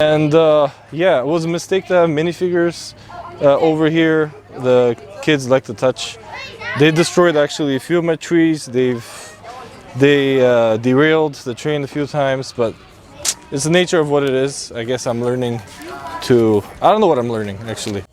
And yeah, it was a mistake to have minifigures over here. The kids like to touch. They destroyed actually a few of my trees. They derailed the train a few times, but it's the nature of what it is. I guess I'm learning to, I don't know what I'm learning actually.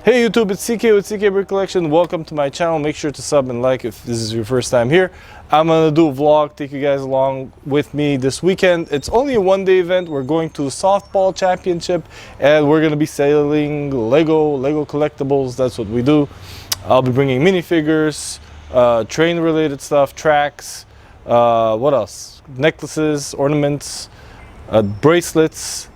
Hey YouTube, it's CK with CK Brick Collection. Welcome to my channel. Make sure to sub and like if this is your first time here. I'm gonna do a vlog, take you guys along with me this weekend. It's only a one-day event. We're going to a softball championship and we're gonna be selling Lego collectibles. That's what we do. I'll be bringing minifigures, train related stuff, tracks, what else? Necklaces, ornaments, bracelets,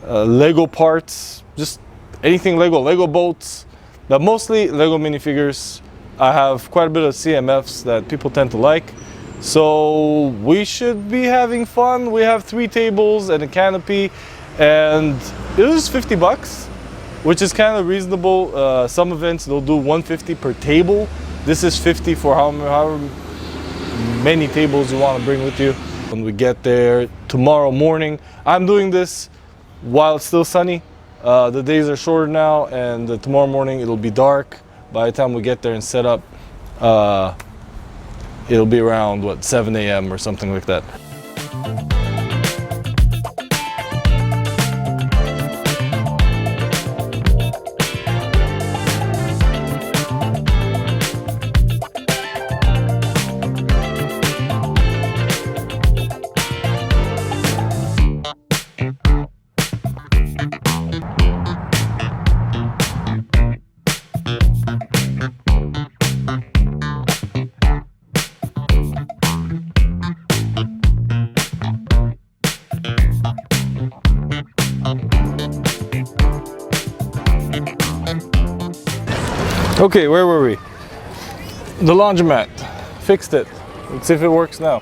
Lego parts, just anything Lego boats, but mostly Lego minifigures. I have quite a bit of CMFs that people tend to like, so we should be having fun. We have 3 tables and a canopy, and it was 50 bucks, which is kind of reasonable. Some events they'll do 150 per table. This is 50 for however many tables you want to bring with you. When we get there tomorrow morning, I'm doing this while it's still sunny. The days are shorter now, and tomorrow morning it'll be dark. By the time we get there and set up, it'll be around, what, 7 a.m. or something like that. Okay, where were we? The laundromat. Fixed it. Let's see if it works now.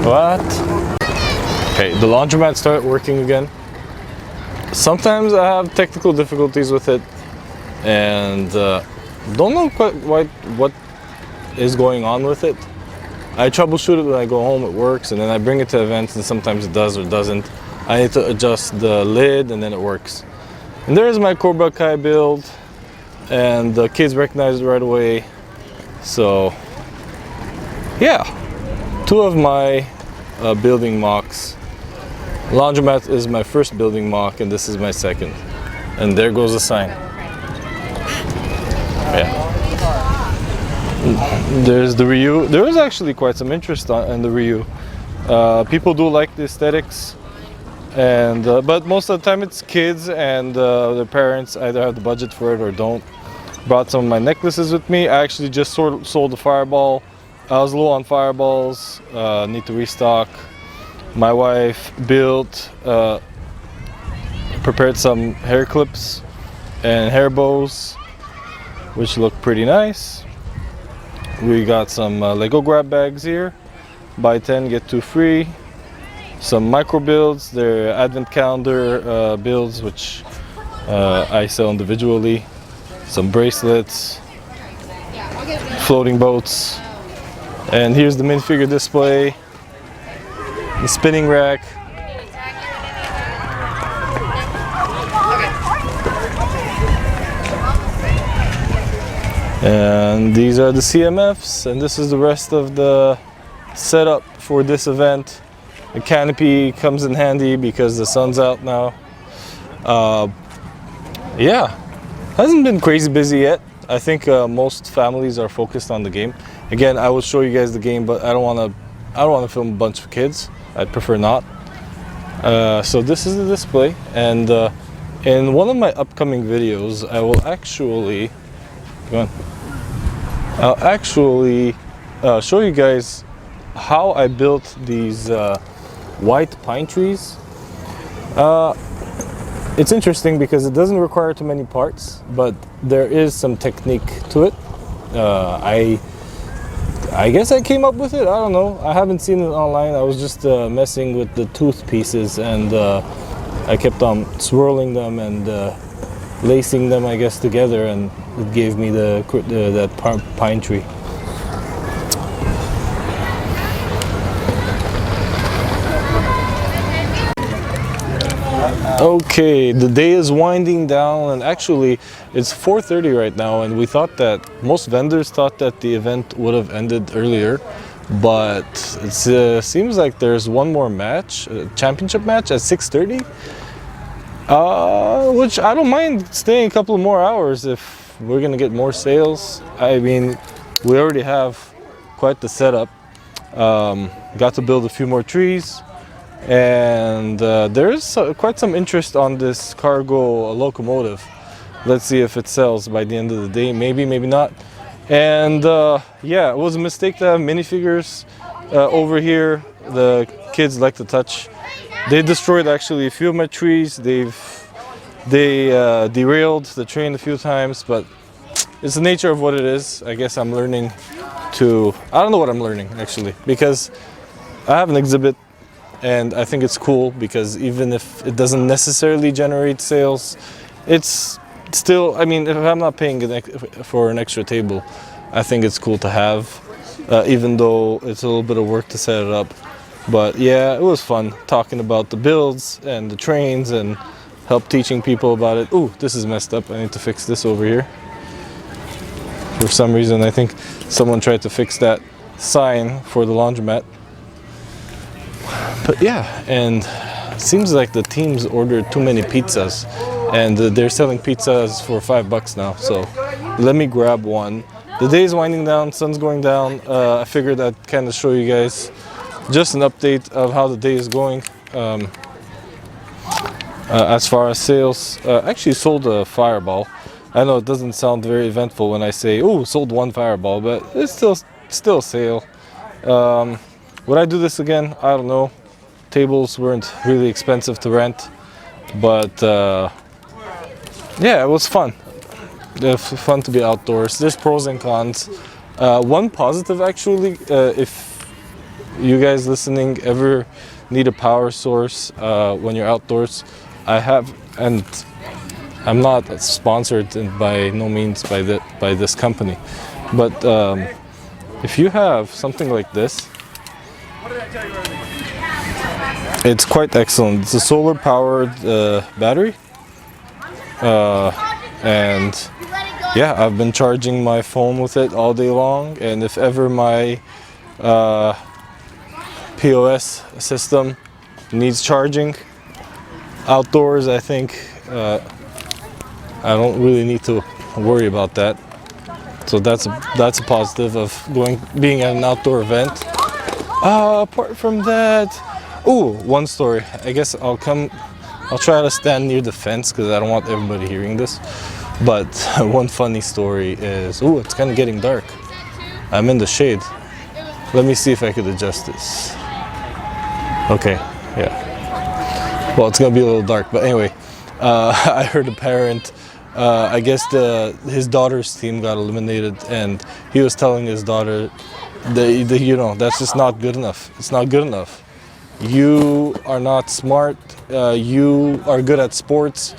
What? Okay, the laundromat started working again. Sometimes I have technical difficulties with it and don't know quite what is going on with it. I troubleshoot it when I go home, it works, and then I bring it to events and sometimes it does or doesn't. I need to adjust the lid and then it works. And there's my Cobra Kai build, and the kids recognized it right away. So yeah, 2 of my building mocks. Laundromat is my first building mock and this is my second. And there goes the sign. Yeah. There's the Ryu. There is actually quite some interest in the Ryu. People do like the aesthetics. And but most of the time it's kids and their parents either have the budget for it or don't. Brought some of my necklaces with me. I actually just sold the fireball. I was low on fireballs, need to restock. My wife built, prepared some hair clips and hair bows, which look pretty nice. We got some Lego grab bags here. Buy 10, get 2 free. Some micro builds, they're advent calendar builds, which I sell individually. Some bracelets, floating boats, and here's the minifigure display, the spinning rack. And these are the CMFs, and this is the rest of the setup for this event. The canopy comes in handy because the sun's out now. Yeah, hasn't been crazy busy yet. I think most families are focused on the game. Again, I will show you guys the game, but I don't want to film a bunch of kids. I'd prefer not. So this is the display, and in one of my upcoming videos, I will actually show you guys how I built these white pine trees. It's interesting because it doesn't require too many parts, but there is some technique to it. I guess I came up with it. I don't know. I haven't seen it online. I was just messing with the tooth pieces, and I kept on swirling them and lacing them, I guess, together, and it gave me that pine tree. Okay, the day is winding down, and actually it's 4:30 right now, and we thought that most vendors thought that the event would have ended earlier, but it seems like there's one more match, a championship match at 6:30, which I don't mind staying a couple more hours if we're gonna get more sales. I mean, we already have quite the setup. Got to build a few more trees. And there's quite some interest on this cargo locomotive. Let's see if it sells by the end of the day. Maybe, maybe not. And yeah, it was a mistake to have minifigures over here. The kids like to touch. They destroyed actually a few of my trees. They derailed the train a few times, but it's the nature of what it is. I guess I'm learning to, I don't know what I'm learning actually, because I have an exhibit. And I think it's cool because even if it doesn't necessarily generate sales, it's still, I mean, if I'm not paying for an extra table, I think it's cool to have, even though it's a little bit of work to set it up. But yeah, it was fun talking about the builds and the trains and help teaching people about it. Ooh, this is messed up. I need to fix this over here. For some reason, I think someone tried to fix that sign for the laundromat. But yeah, and it seems like the teams ordered too many pizzas, and they're selling pizzas for $5 now, so let me grab one. The day is winding down, sun's going down. I figured I'd kind of show you guys just an update of how the day is going. As far as sales, actually sold a fireball. I know it doesn't sound very eventful when I say, oh, sold one fireball, but it's still a sale. Would I do this again? I don't know. Tables weren't really expensive to rent, but yeah, it was fun. Fun to be outdoors. There's pros and cons. One positive actually, if you guys listening ever need a power source when you're outdoors, I have, and I'm not sponsored by no means by this company, but if you have something like this, it's quite excellent. It's a solar powered battery, and yeah, I've been charging my phone with it all day long, and if ever my POS system needs charging outdoors, I think I don't really need to worry about that. So that's a positive of being at an outdoor event. Apart from that, ooh, one story. I guess I'll try to stand near the fence because I don't want everybody hearing this. But one funny story is, ooh, it's kind of getting dark. I'm in the shade. Let me see if I could adjust this. Okay, yeah. Well, it's gonna be a little dark, but anyway, I heard a parent, I guess his daughter's team got eliminated, and he was telling his daughter, you know, that's just not good enough. It's not good enough. You are not smart. You are good at sports.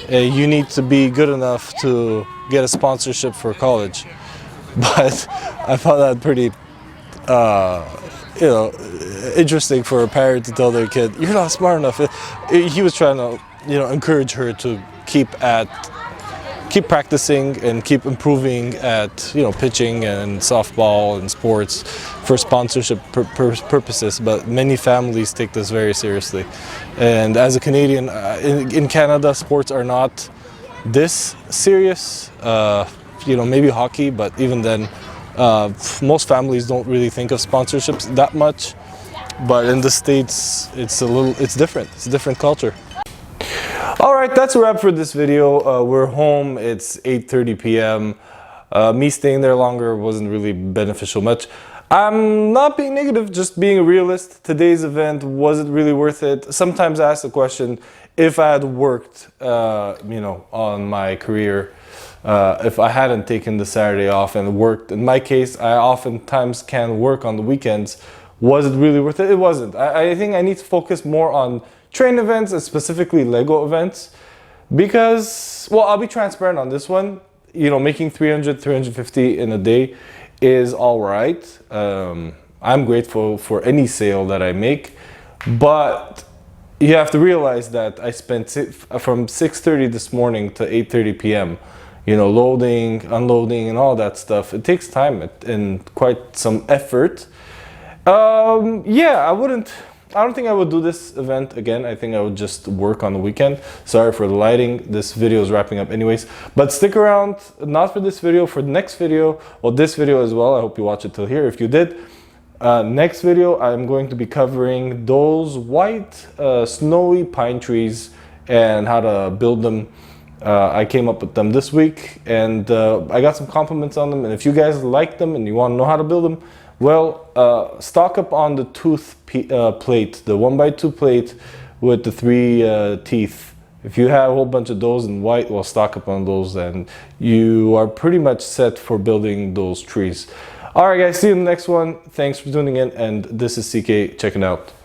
You need to be good enough to get a sponsorship for college. But I found that pretty, you know, interesting for a parent to tell their kid, "You're not smart enough." He was trying to, you know, encourage her to keep practicing and keep improving at, you know, pitching and softball and sports for sponsorship purposes. But many families take this very seriously, and as a Canadian, in Canada, sports are not this serious. You know, maybe hockey, but even then, most families don't really think of sponsorships that much. But in the States, it's different. It's a different culture. All right, that's a wrap for this video. We're home. It's 8:30 p.m. Me staying there longer wasn't really beneficial much. I'm not being negative, just being a realist. Today's event, was it really worth it? Sometimes I ask the question, if I had worked, you know, on my career, if I hadn't taken the Saturday off and worked, in my case, I oftentimes can work on the weekends. Was it really worth it? It wasn't. I think I need to focus more on train events and specifically Lego events. Because, well, I'll be transparent on this one. You know, making 300, 350 in a day is all right. I'm grateful for any sale that I make, but you have to realize that I spent from 6:30 this morning to 8:30 p.m. You know, loading, unloading, and all that stuff. It takes time and quite some effort. Yeah, I don't think I would do this event again. I think I would just work on the weekend. Sorry for the lighting. This video is wrapping up anyways. But stick around, not for this video, for the next video, or this video as well. I hope you watch it till here. If you did, next video, I'm going to be covering those white, snowy pine trees and how to build them. I came up with them this week, and I got some compliments on them. And if you guys like them and you want to know how to build them, well, stock up on the tooth plate, the 1x2 plate with the 3 teeth. If you have a whole bunch of those in white, well, stock up on those, and you are pretty much set for building those trees. All right, guys, see you in the next one. Thanks for tuning in, and this is CK checking out.